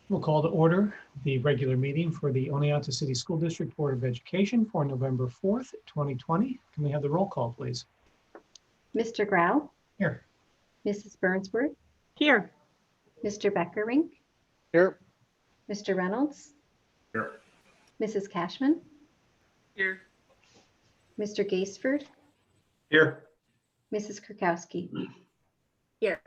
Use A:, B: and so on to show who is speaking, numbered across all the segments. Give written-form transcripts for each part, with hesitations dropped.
A: We'll call to order the regular meeting for the Oneonta City School District Board of Education for November 4th, 2020. Can we have the roll call, please?
B: Mr. Grau?
A: Here.
B: Mrs. Burnsworth?
C: Here.
B: Mr. Beckerink?
D: Here.
B: Mr. Reynolds?
D: Here.
B: Mrs. Cashman?
C: Here.
B: Mr. Gaisford?
D: Here.
B: Mrs. Kurkowski?
C: Here.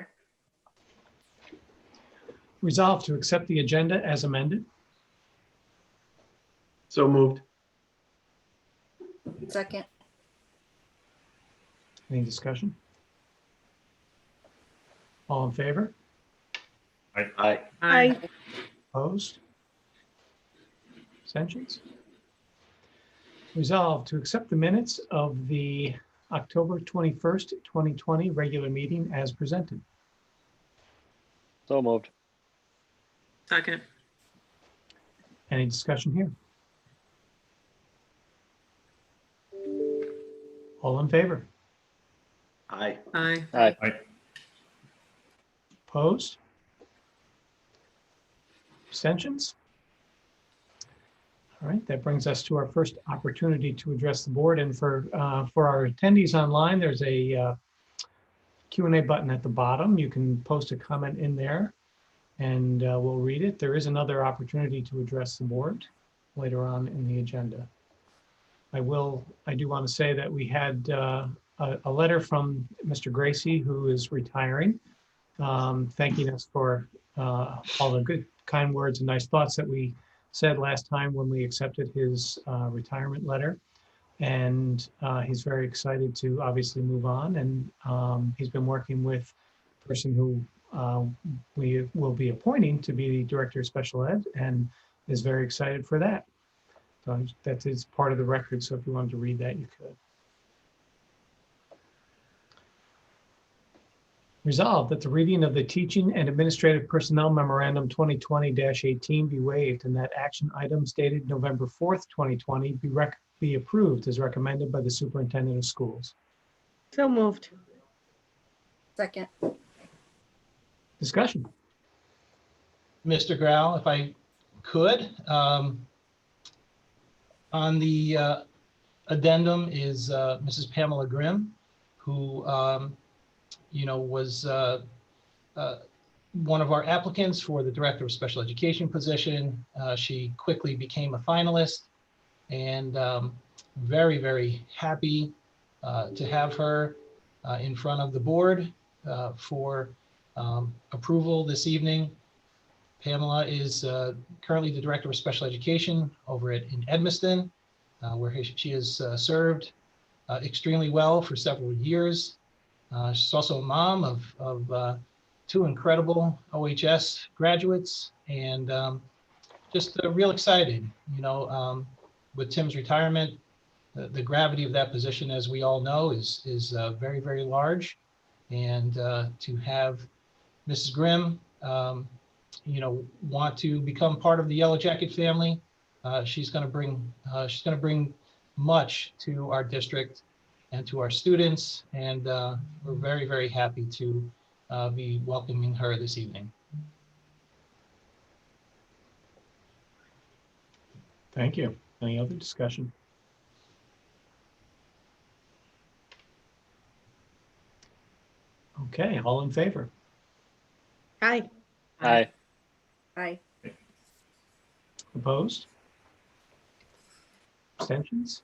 A: Resolved to accept the agenda as amended.
D: So moved.
C: Second.
A: Any discussion? All in favor?
D: Aye.
C: Aye.
A: Opposed? Abstentions? Resolved to accept the minutes of the October 21st, 2020 regular meeting as presented.
D: So moved.
C: Second.
A: Any discussion here? All in favor?
D: Aye.
C: Aye.
D: Aye.
A: Opposed? Abstentions? All right, that brings us to our first opportunity to address the board. And for our attendees online, there's a Q&A button at the bottom. You can post a comment in there and we'll read it. There is another opportunity to address the board later on in the agenda. I do want to say that we had a letter from Mr. Gracie, who is retiring, thanking us for all the good, kind words and nice thoughts that we said last time when we accepted his retirement letter. And he's very excited to obviously move on. And he's been working with the person who we will be appointing to be the Director of Special Ed and is very excited for that. So that is part of the record. So if you wanted to read that, you could. Resolved that the reading of the Teaching and Administrative Personnel Memorandum 2020-18 be waived and that action items dated November 4th, 2020 be approved as recommended by the Superintendent of Schools.
C: So moved. Second.
A: Discussion.
E: Mr. Grau, if I could, on the addendum is Mrs. Pamela Grimm, who was one of our applicants for the Director of Special Education position. She quickly became a finalist and very, very happy to have her in front of the board for approval this evening. Pamela is currently the Director of Special Education over in Edmiston, where she has served extremely well for several years. She's also a mom of two incredible OHS graduates and just real excited, with Tim's retirement. The gravity of that position, as we all know, is very, very large. And to have Mrs. Grimm, want to become part of the Yellow Jacket family, she's going to bring much to our district and to our students, and we're very, very happy to be welcoming her this evening.
A: Thank you. Any other discussion? Okay, all in favor?
C: Aye.
D: Aye.
C: Aye.
A: Opposed? Abstentions?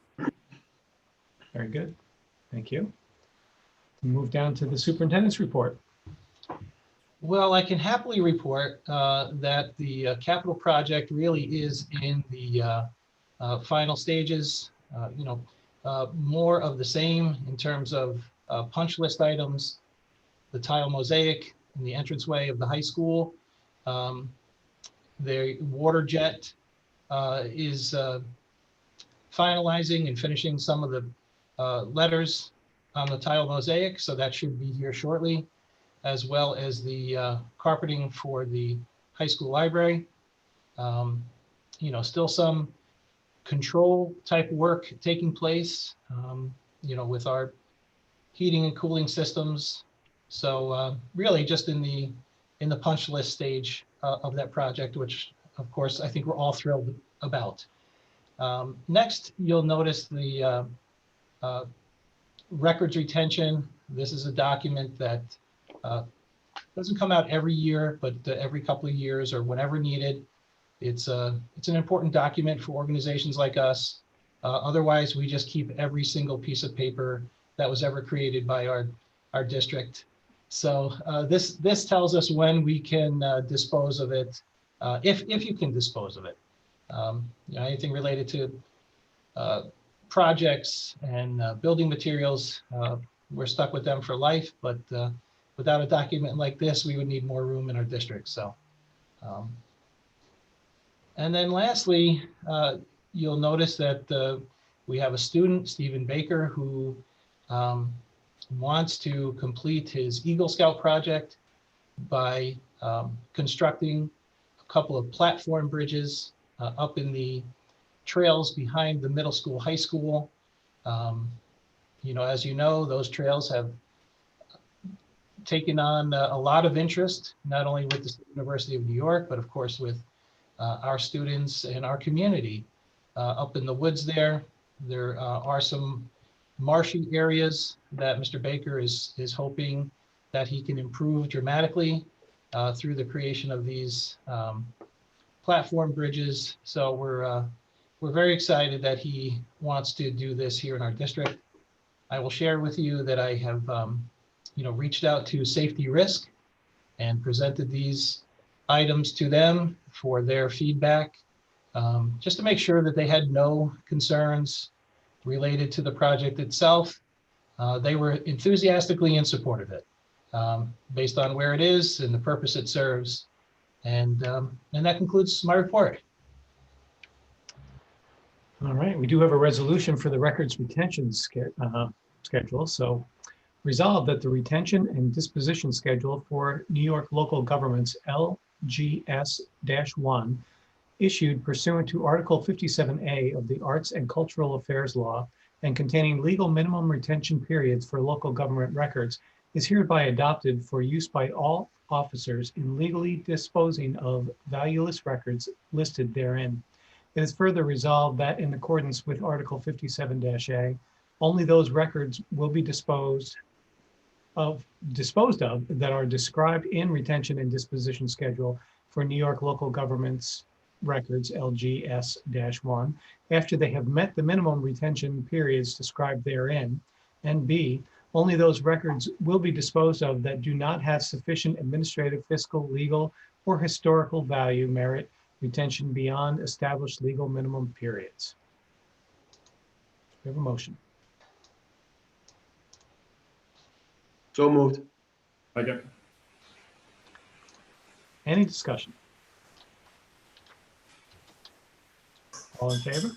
A: Very good. Thank you. Move down to the superintendent's report.
E: Well, I can happily report that the capital project really is in the final stages. More of the same in terms of punch list items, the tile mosaic in the entranceway of the high school. The water jet is finalizing and finishing some of the letters on the tile mosaic, so that should be here shortly, as well as the carpeting for the high school library. Still some control type work taking place, with our heating and cooling systems. So really just in the in the punch list stage of that project, which of course I think we're all thrilled about. Next, you'll notice the records retention. This is a document that doesn't come out every year, but every couple of years or whenever needed. It's an important document for organizations like us. Otherwise, we just keep every single piece of paper that was ever created by our district. So this tells us when we can dispose of it, if you can dispose of it. Anything related to projects and building materials, we're stuck with them for life, but without a document like this, we would need more room in our district. So, and then lastly, you'll notice that we have a student, Stephen Baker, who wants to complete his Eagle Scout project by constructing a couple of platform bridges up in the trails behind the middle school, high school. As you know, those trails have taken on a lot of interest, not only with the State University of New York, but of course with our students and our community. Up in the woods there are some marshy areas that Mr. Baker is hoping that he can improve dramatically through the creation of these platform bridges. So we're very excited that he wants to do this here in our district. I will share with you that I have reached out to Safety Risk and presented these items to them for their feedback, just to make sure that they had no concerns related to the project itself. They were enthusiastically in support of it, based on where it is and the purpose it serves. And that concludes my report.
A: All right, we do have a resolution for the records retention schedule. So resolved that the retention and disposition schedule for New York local governments LGS-1 issued pursuant to Article 57A of the Arts and Cultural Affairs Law and containing legal minimum retention periods for local government records is hereby adopted for use by all officers in legally disposing of valueless records listed therein. It is further resolved that in accordance with Article 57-A, only those records will be disposed of that are described in retention and disposition schedule for New York local governments records LGS-1 after they have met the minimum retention periods described therein, and B, only those records will be disposed of that do not have sufficient administrative, fiscal, legal, or historical value merit retention beyond established legal minimum periods. We have a motion.
D: So moved.
F: Second.
A: Any discussion? All in favor?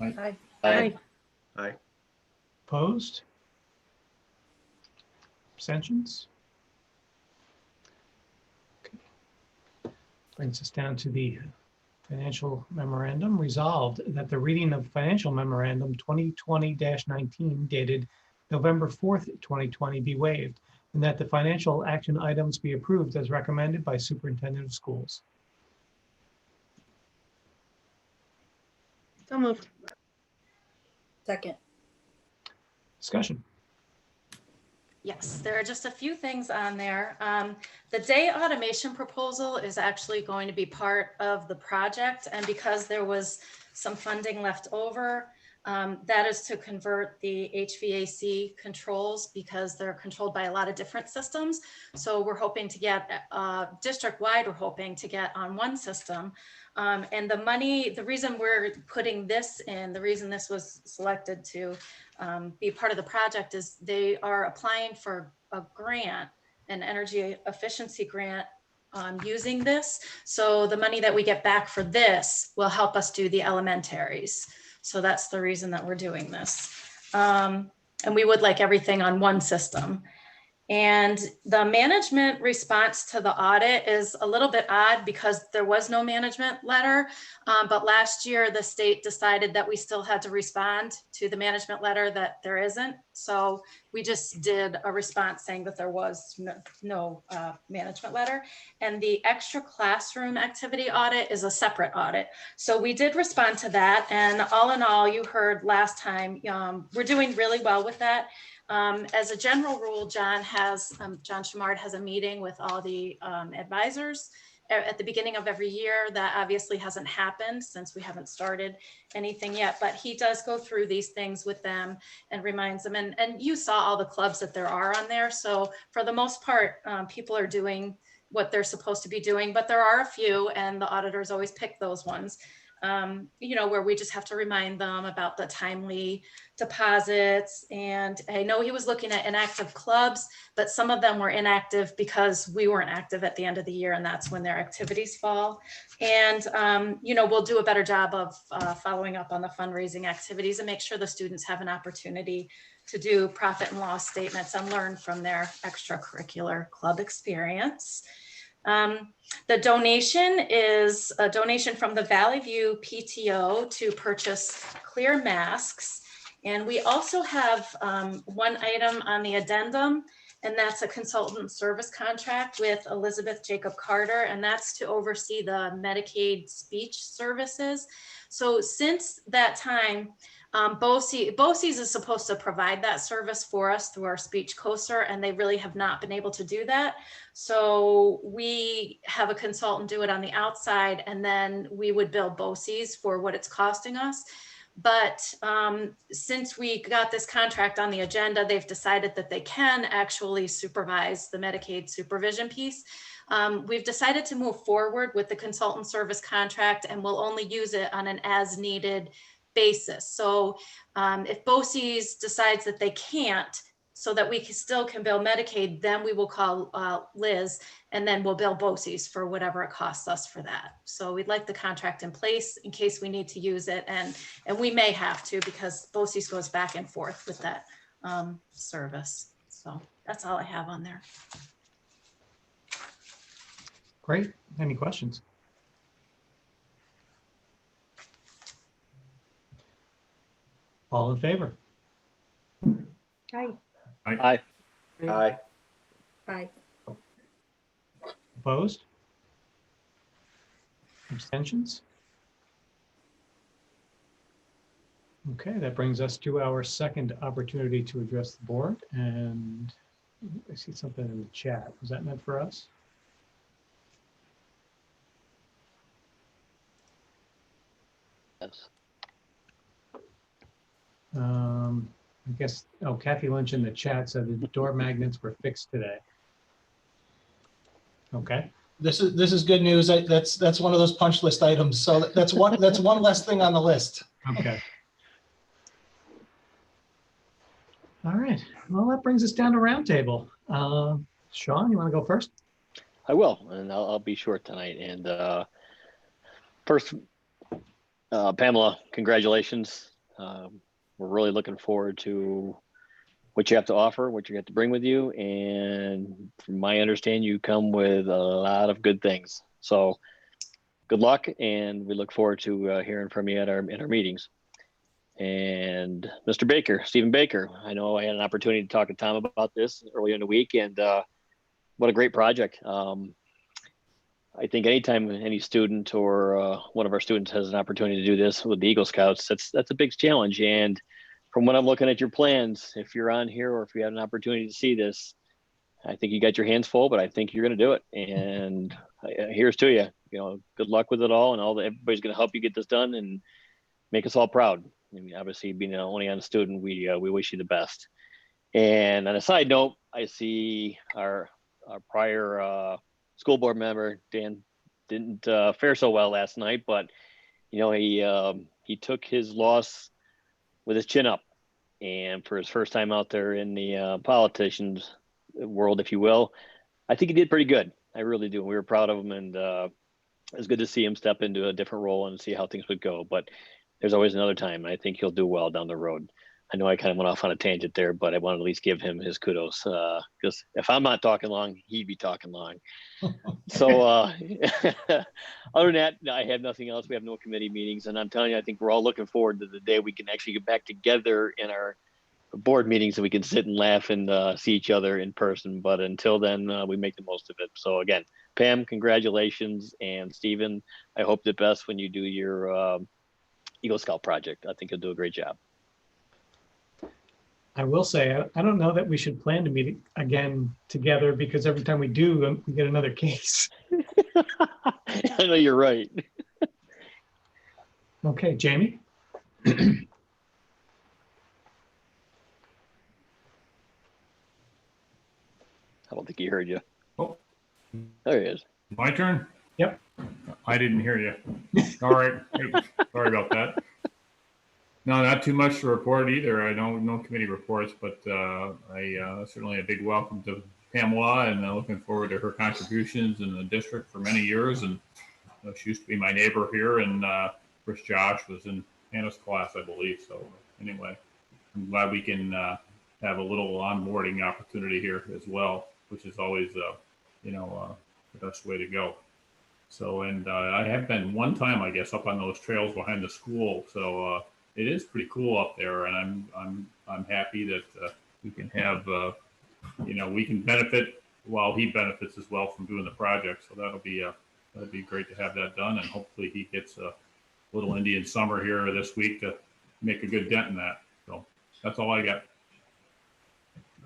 C: Aye.
D: Aye.
A: Opposed? Abstentions? Okay. Brings us down to the financial memorandum. Resolved that the reading of financial memorandum 2020-19 dated November 4th, 2020 be waived, and that the financial action items be approved as recommended by Superintendent of Schools.
C: So moved. Second.
A: Discussion.
G: Yes, there are just a few things on there. The day automation proposal is actually going to be part of the project. And because there was some funding left over, that is to convert the HVAC controls because they're controlled by a lot of different systems. So we're hoping to get district-wide, we're hoping to get on one system. And the money, the reason we're putting this in, the reason this was selected to be part of the project is they are applying for a grant, an energy efficiency grant using this. So the money that we get back for this will help us do the elementaries. So that's the reason that we're doing this. And we would like everything on one system. And the management response to the audit is a little bit odd because there was no management letter. But last year, the state decided that we still had to respond to the management letter that there isn't. So we just did a response saying that there was no management letter. And the extra classroom activity audit is a separate audit. So we did respond to that. And all in all, you heard last time, we're doing really well with that. As a general rule, John Chamard has a meeting with all the advisors at the beginning of every year. That obviously hasn't happened since we haven't started anything yet, but he does go through these things with them and reminds them. And you saw all the clubs that there are on there. So for the most part, people are doing what they're supposed to be doing, but there are a few, and the auditors always pick those ones, where we just have to remind them about the timely deposits. And I know he was looking at inactive clubs, but some of them were inactive because we weren't active at the end of the year, and that's when their activities fall. And, we'll do a better job of following up on the fundraising activities and make sure the students have an opportunity to do profit and loss statements and learn from their extracurricular club experience. The donation is a donation from the Valley View PTO to purchase clear masks. And we also have one item on the addendum, and that's a consultant service contract with Elizabeth Jacob Carter, and that's to oversee the Medicaid speech services. So since that time, BOCES is supposed to provide that service for us through our speech coaster, and they really have not been able to do that. So we have a consultant do it on the outside, and then we would bill BOCES for what it's costing us. But since we got this contract on the agenda, they've decided that they can actually supervise the Medicaid supervision piece. We've decided to move forward with the consultant service contract, and we'll only use it on an as needed basis. So if BOCES decides that they can't, so that we still can bill Medicaid, then we will call Liz, and then we'll bill BOCES for whatever it costs us for that. So we'd like the contract in place in case we need to use it, and we may have to, because BOCES goes back and forth with that service. So that's all I have on there.
A: Great. Any questions? All in favor?
B: Aye.
F: Aye.
D: Aye.
C: Aye.
A: Opposed? Abstentions? Okay, that brings us to our second opportunity to address the board. And I see something in the chat. Was that meant for us?
F: Yes.
A: I guess, Kathy Lynch in the chat said the door magnets were fixed today. Okay.
E: This is good news. That's one of those punch list items. So that's one less thing on the list.
A: Okay. All right. Well, that brings us down to roundtable. Sean, you want to go first?
F: I will, and I'll be short tonight. And first, Pamela, congratulations. We're really looking forward to what you have to offer, what you have to bring with you. And from my understanding, you come with a lot of good things. So good luck, and we look forward to hearing from you at our meetings. And Mr. Baker, Stephen Baker, I know I had an opportunity to talk to Tom about this earlier in the week, and what a great project. I think anytime any student or one of our students has an opportunity to do this with the Eagle Scouts, that's a big challenge. And from what I'm looking at your plans, if you're on here or if you have an opportunity to see this, I think you got your hands full, but I think you're going to do it. And here's to you. Good luck with it all, and everybody's going to help you get this done and make us all proud. I mean, obviously, being an only on student, we wish you the best. And on a side note, I see our prior school board member Dan didn't fare so well last night, but he took his loss with his chin up, and for his first time out there in the politicians world, if you will, I think he did pretty good. I really do. We were proud of him, and it was good to see him step into a different role and see how things would go. But there's always another time, and I think he'll do well down the road. I know I kind of went off on a tangent there, but I want to at least give him his kudos, because if I'm not talking long, he'd be talking long. So other than that, I have nothing else. We have no committee meetings, and I'm telling you, I think we're all looking forward to the day we can actually get back together in our board meetings so we can sit and laugh and see each other in person. But until then, we make the most of it. So again, Pam, congratulations. And Stephen, I hope the best when you do your Eagle Scout project. I think you'll do a great job.
A: I will say, I don't know that we should plan to meet again together because every time we do, we get another case.
F: I know you're right.
A: Okay, Jamie?
F: I don't think he heard you.
H: Oh.
F: There he is.
H: My turn?
A: Yep.
H: I didn't hear you. All right. Hey, sorry about that. No, not too much to report either. I know no committee reports, but I certainly a big welcome to Pamela, and looking forward to her contributions in the district for many years. And she used to be my neighbor here, and Chris Josh was in Hannah's class, I believe. So anyway, I'm glad we can have a little onboarding opportunity here as well, which is always, the best way to go. So, and I have been one time, I guess, up on those trails behind the school. So it is pretty cool up there, and I'm happy that we can have, we can benefit while he benefits as well from doing the project. So that'd be great to have that done, and hopefully he gets a little Indian summer here this week to make a good dent in that. So that's all I got.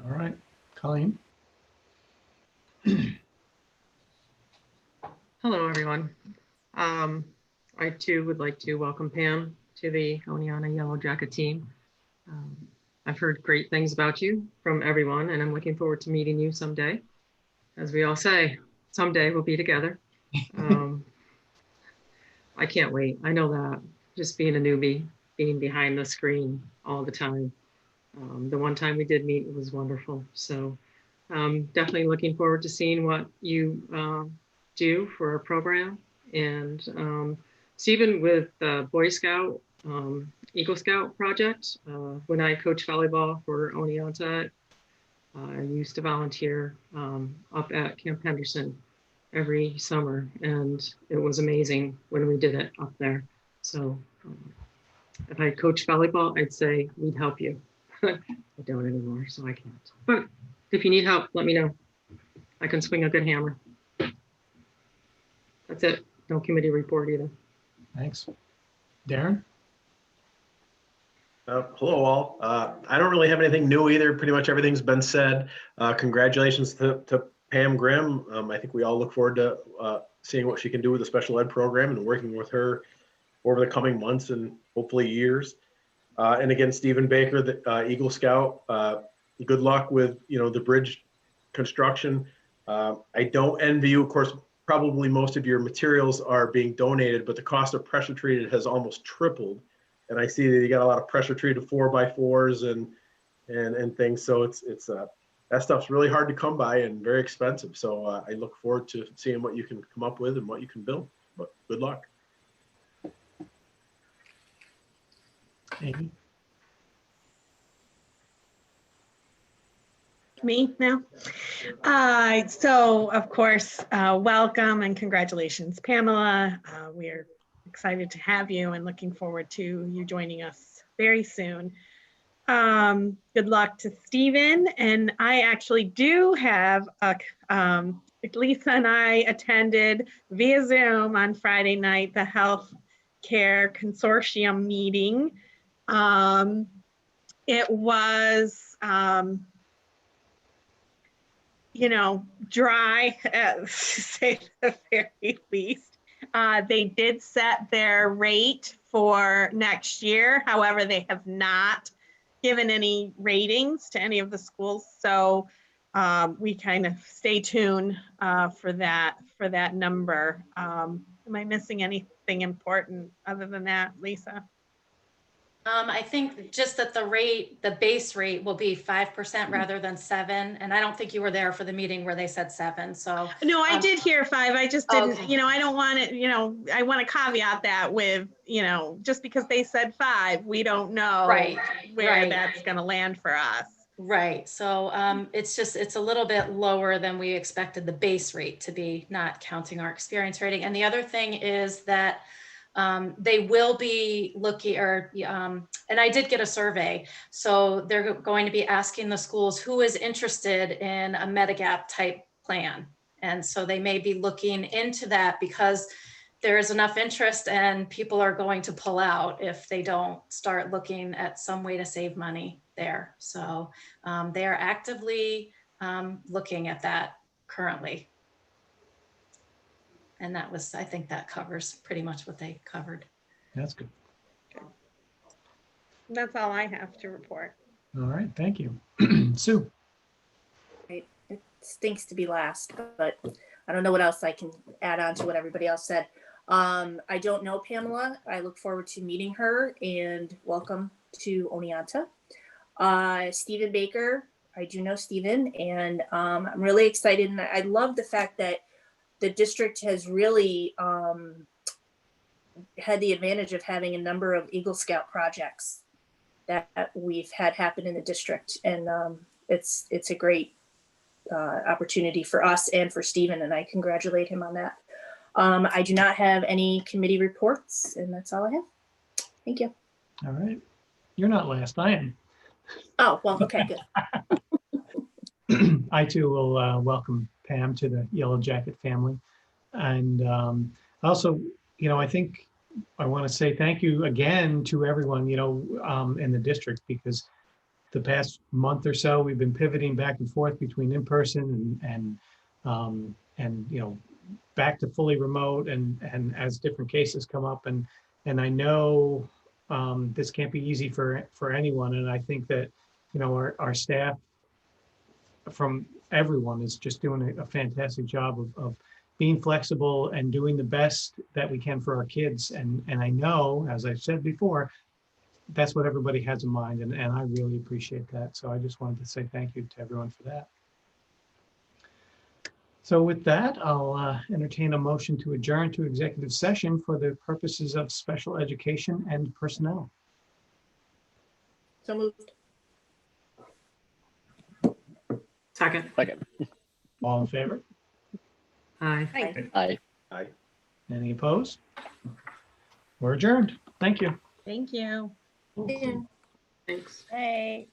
A: All right, Colleen?
I: Hello, everyone. I too would like to welcome Pam to the Oneonta Yellow Jacket team. I've heard great things about you from everyone, and I'm looking forward to meeting you someday. As we all say, someday we'll be together. I can't wait. I know that. Just being a newbie, being behind the screen all the time. The one time we did meet, it was wonderful. So definitely looking forward to seeing what you do for our program. And Stephen, with the Boy Scout, Eagle Scout project, when I coached volleyball for Oneonta, I used to volunteer up at Camp Henderson every summer, and it was amazing when we did it up there. So if I coached volleyball, I'd say we'd help you. I don't anymore, so I can't. But if you need help, let me know. I can swing a good hammer. That's it. No committee report either.
A: Thanks. Darren?
D: Hello, all. I don't really have anything new either. Pretty much everything's been said. Congratulations to Pam Grimm. I think we all look forward to seeing what she can do with the special ed program and working with her over the coming months and hopefully years. And again, Stephen Baker, the Eagle Scout, good luck with, the bridge construction. I don't envy you. Of course, probably most of your materials are being donated, but the cost of pressure treated has almost tripled. And I see that you got a lot of pressure treated 4x4s and things. So it's that stuff's really hard to come by and very expensive. So I look forward to seeing what you can come up with and what you can build. But good luck.
A: Amy?
B: Me now. So of course, welcome and congratulations, Pamela. We're excited to have you and looking forward to you joining us very soon. Good luck to Stephen. And I actually do have Lisa and I attended via Zoom on Friday night, the Health Care Consortium meeting. It was, dry, to say the very least. They did set their rate for next year. However, they have not given any ratings to any of the schools. So we kind of stay tuned for that number. Am I missing anything important other than that, Lisa?
G: I think just that the base rate will be 5% rather than 7%. And I don't think you were there for the meeting where they said 7%. So
B: no, I did hear 5. I just didn't,
G: okay.
B: I don't want it, I want to caveat that with, just because they said 5, we don't know where that's going to land for us.
G: Right. So it's a little bit lower than we expected the base rate to be, not counting our experience rating. And the other thing is that They will be looking, and I did get a survey. So they're going to be asking the schools who is interested in a Medigap type plan. And so they may be looking into that because there is enough interest and people are going to pull out if they don't start looking at some way to save money there. So they are actively looking at that currently. And that was, I think that covers pretty much what they covered.
A: That's good.
B: That's all I have to report.
A: All right, thank you. Sue?
C: It stinks to be last, but I don't know what else I can add on to what everybody else said. I don't know Pamela. I look forward to meeting her, and welcome to Oneonta. Stephen Baker, I do know Stephen, and I'm really excited. And I love the fact that the district has really had the advantage of having a number of Eagle Scout projects that we've had happen in the district. And it's a great opportunity for us and for Stephen, and I congratulate him on that. I do not have any committee reports, and that's all I have. Thank you.
A: All right. You're not last, I am.
C: Oh, well, okay, good.
A: I too will welcome Pam to the Yellow Jacket family. And also, I think I want to say thank you again to everyone, in the district, because the past month or so, we've been pivoting back and forth between in-person and back to fully remote and as different cases come up. And I know this can't be easy for anyone. And I think that, our staff from everyone is just doing a fantastic job of being flexible and doing the best that we can for our kids. And I know, as I've said before, that's what everybody has in mind. And I really appreciate that. So I just wanted to say thank you to everyone for that. So with that, I'll entertain a motion to adjourn to executive session for the purposes of special education and personnel.
C: So moved.
I: Second.
F: Second.
A: All in favor?
I: Aye.
B: Hi.
F: Aye.
A: Any opposed? We're adjourned. Thank you.
B: Thank you.
C: Yeah.
I: Thanks.
B: Hey.